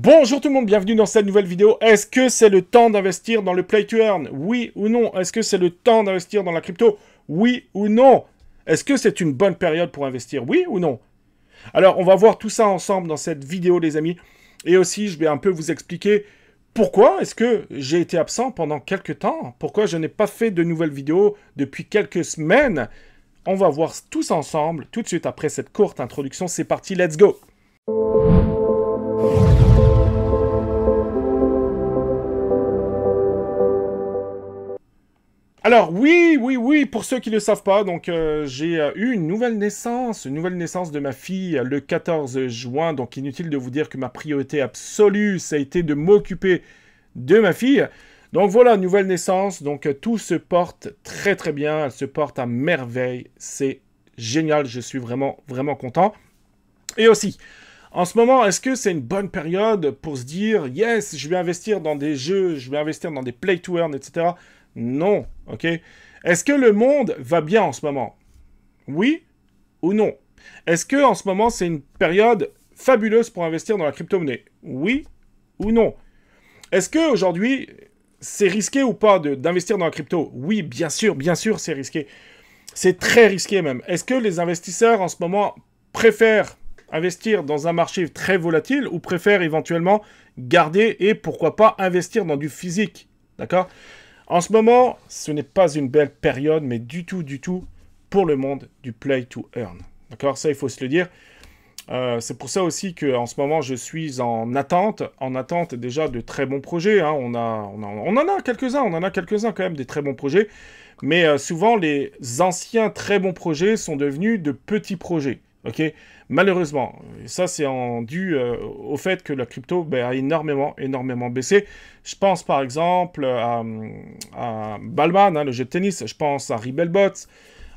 Bonjour tout le monde, bienvenue dans cette nouvelle vidéo. Est-ce que c'est le temps d'investir dans le Play to Earn? Oui ou non? Est-ce que c'est le temps d'investir dans la crypto? Oui ou non? Est-ce que c'est une bonne période pour investir? Oui ou non? Alors, on va voir tout ça ensemble dans cette vidéo, les amis. Et aussi, je vais un peu vous expliquer pourquoi est-ce que j'ai été absent pendant quelques temps. Pourquoi je n'ai pas fait de nouvelles vidéos depuis quelques semaines. On va voir tout ça ensemble tout de suite après cette courte introduction. C'est parti, let's go! Alors, oui, pour ceux qui ne le savent pas, donc j'ai eu une nouvelle naissance de ma fille le 14 juin, donc inutile de vous dire que ma priorité absolue, ça a été de m'occuper de ma fille. Donc voilà, nouvelle naissance, donc tout se porte très très bien, elle se porte à merveille, c'est génial, je suis vraiment content. Et aussi, en ce moment, est-ce que c'est une bonne période pour se dire « Yes, je vais investir dans des jeux, je vais investir dans des play to earn, etc. » Non, ok? Est-ce que le monde va bien en ce moment? Oui ou non? Est-ce que en ce moment, c'est une période fabuleuse pour investir dans la crypto-monnaie? Oui ou non? Est-ce que aujourd'hui, c'est risqué ou pas d'investir dans la crypto? Oui, bien sûr, c'est risqué. C'est très risqué même. Est-ce que les investisseurs en ce moment préfèrent investir dans un marché très volatile ou préfèrent éventuellement garder et pourquoi pas investir dans du physique? D'accord? En ce moment, ce n'est pas une belle période, mais du tout, pour le monde du play to earn. D'accord? Ça, il faut se le dire. C'est pour ça aussi qu'en ce moment, je suis en attente déjà de très bons projets. Hein. On en a quelques-uns quand même, des très bons projets. Mais souvent, les anciens très bons projets sont devenus de petits projets. Ok, malheureusement, et ça c'est dû au fait que la crypto a énormément baissé. Je pense par exemple à Balman, hein, le jeu de tennis, je pense à Rebelbots.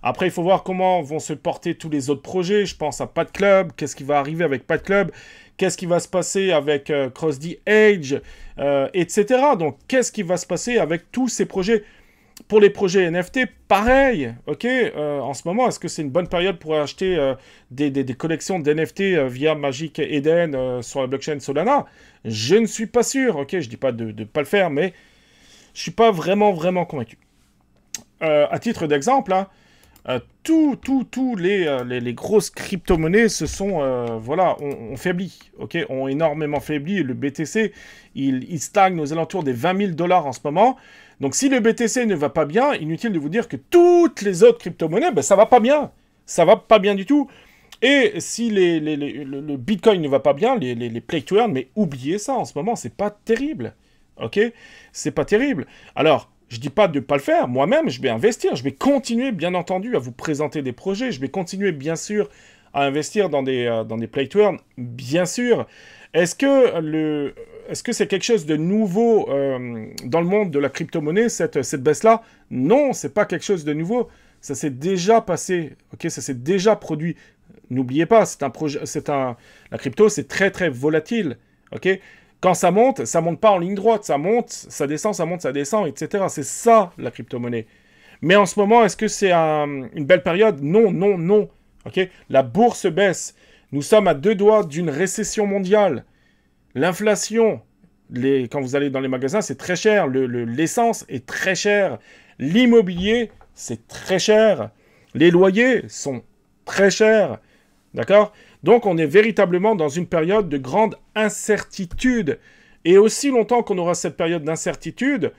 Après, il faut voir comment vont se porter tous les autres projets. Je pense à Pad Club, qu'est-ce qui va arriver avec Pad Club, qu'est-ce qui va se passer avec Cross the Age, etc. Donc, qu'est-ce qui va se passer avec tous ces projets? Pour les projets NFT, pareil, ok. En ce moment, est-ce que c'est une bonne période pour acheter des collections d'NFT via Magic Eden sur la blockchain Solana? Je ne suis pas sûr, ok. Je dis pas de ne pas le faire, mais je suis pas vraiment convaincu. À titre d'exemple, hein, tous les grosses crypto-monnaies se sont, voilà, ont faibli, ok, ont énormément faibli. Le BTC, il stagne aux alentours des 20 000 $ en ce moment. Donc si le BTC ne va pas bien, inutile de vous dire que toutes les autres crypto-monnaies, ça va pas bien. Ça va pas bien du tout. Et si le Bitcoin ne va pas bien, les play to earn, mais oubliez ça en ce moment, c'est pas terrible, ok, c'est pas terrible. Alors, je dis pas de ne pas le faire. Moi-même, je vais investir. Je vais continuer, bien entendu, à vous présenter des projets. Je vais continuer, bien sûr, à investir dans des play to earn. Bien sûr. Est-ce que c'est quelque chose de nouveau dans le monde de la crypto-monnaie, cette baisse-là? Non, c'est pas quelque chose de nouveau. Ça s'est déjà passé. Ok, ça s'est déjà produit. N'oubliez pas, la crypto, c'est très volatile. Ok? Quand ça monte pas en ligne droite, ça monte, ça descend, etc. C'est ça, la crypto-monnaie. Mais en ce moment, est-ce que c'est une belle période? Non. Okay? La bourse baisse. Nous sommes à 2 doigts d'une récession mondiale. L'inflation, quand vous allez dans les magasins, c'est très cher. L'essence est très chère. L'immobilier, c'est très cher. Les loyers sont très chers. D'accord? Donc, on est véritablement dans une période de grande incertitude. Et aussi longtemps qu'on aura cette période d'incertitude,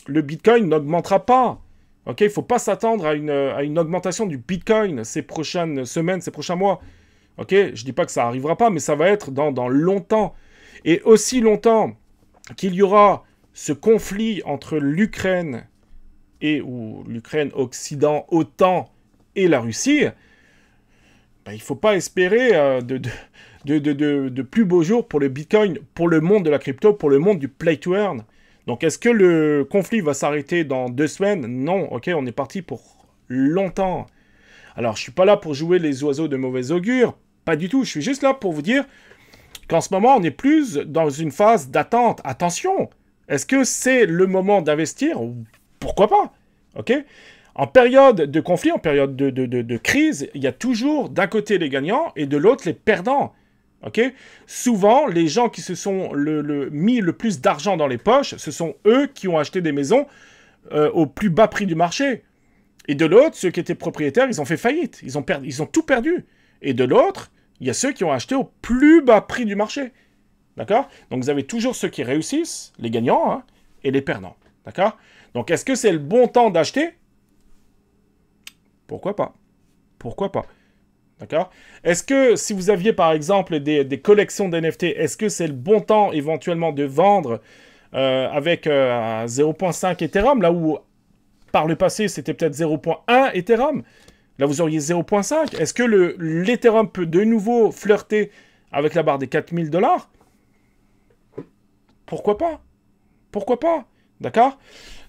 le Bitcoin n'augmentera pas. Ok, il ne faut pas s'attendre à une augmentation du Bitcoin ces prochaines semaines, ces prochains mois. Ok, je ne dis pas que ça n'arrivera pas, mais ça va être dans longtemps. Et aussi longtemps qu'il y aura ce conflit entre l'Ukraine ou l'Ukraine, Occident, OTAN et la Russie, il ne faut pas espérer de plus beaux jours pour le Bitcoin, pour le monde de la crypto, pour le monde du play to earn. Donc, est-ce que le conflit va s'arrêter dans 2 semaines? Non, ok, on est parti pour longtemps. Alors, je ne suis pas là pour jouer les oiseaux de mauvais augure, pas du tout. Je suis juste là pour vous dire qu'en ce moment, on est plus dans une phase d'attente. Attention, est-ce que c'est le moment d'investir? Pourquoi pas? Ok? En période de conflit, en période de crise, il y a toujours d'un côté les gagnants et de l'autre les perdants. Ok? Souvent, les gens qui se sont mis le plus d'argent dans les poches, ce sont eux qui ont acheté des maisons au plus bas prix du marché. Et de l'autre, ceux qui étaient propriétaires, ils ont fait faillite. Ils ont tout perdu. Et de l'autre, il y a ceux qui ont acheté au plus bas prix du marché. D'accord? Donc vous avez toujours ceux qui réussissent, les gagnants, hein, et les perdants. D'accord? Donc est-ce que c'est le bon temps d'acheter? Pourquoi pas? Pourquoi pas? D'accord? Est-ce que si vous aviez par exemple des collections d'NFT, est-ce que c'est le bon temps éventuellement de vendre avec 0.5 Ethereum, là où par le passé c'était peut-être 0.1 Ethereum? Là vous auriez 0.5. Est-ce que l'Ethereum peut de nouveau flirter avec la barre des 4000 $? Pourquoi pas? Pourquoi pas? D'accord?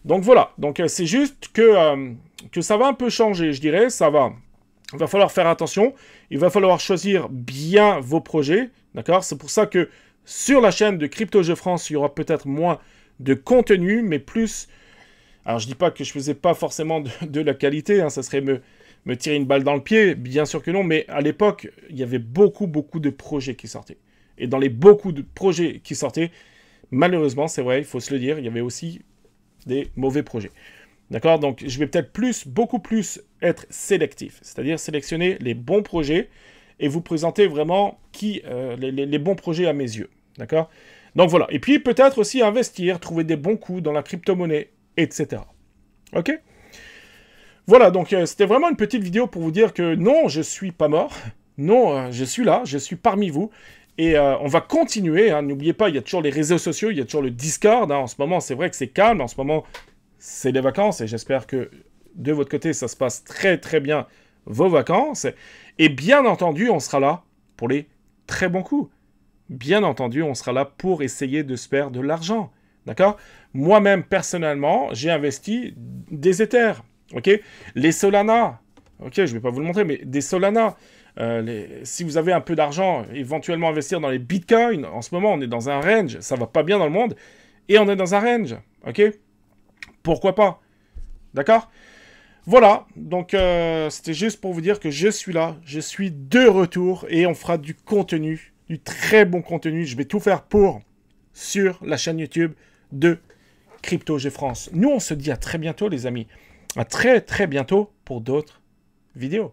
Donc voilà. Donc c'est juste que ça va un peu changer, je dirais. Il va falloir faire attention. Il va falloir choisir bien vos projets. D'accord? C'est pour ça que sur la chaîne de CryptoJeu France, il y aura peut-être moins de contenu, mais plus... Alors je dis pas que je faisais pas forcément de la qualité, hein, ça serait me tirer une balle dans le pied, bien sûr que non, mais à l'époque, il y avait beaucoup de projets qui sortaient. Et dans les beaucoup de projets qui sortaient, malheureusement, c'est vrai, il faut se le dire, il y avait aussi des mauvais projets. D'accord? Donc, je vais peut-être beaucoup plus être sélectif, c'est-à-dire sélectionner les bons projets et vous présenter vraiment les bons projets à mes yeux. D'accord? Donc, voilà. Et puis, peut-être aussi investir, trouver des bons coups dans la crypto-monnaie, etc. Ok? Voilà, donc c'était vraiment une petite vidéo pour vous dire que non, je suis pas mort. Non, je suis là, je suis parmi vous. Et on va continuer, hein. N'oubliez pas, il y a toujours les réseaux sociaux, il y a toujours le Discord. Hein. En ce moment, c'est vrai que c'est calme. En ce moment, c'est les vacances. Et j'espère que de votre côté, ça se passe très bien, vos vacances. Et bien entendu, on sera là pour les très bons coups. Bien entendu, on sera là pour essayer de se faire de l'argent. D'accord? Moi-même, personnellement, j'ai investi des Ethers. Ok? Les Solana. Ok, je ne vais pas vous le montrer, mais des Solana. Si vous avez un peu d'argent, éventuellement investir dans les bitcoins. En ce moment, on est dans un range. Ça va pas bien dans le monde. Et on est dans un range. Ok? Pourquoi pas? D'accord? Voilà. Donc, c'était juste pour vous dire que je suis là. Je suis de retour. Et on fera du contenu. Du très bon contenu. Je vais tout faire pour sur la chaîne YouTube de CryptoJeu France. Nous, on se dit à très bientôt, les amis. À très bientôt pour d'autres vidéos.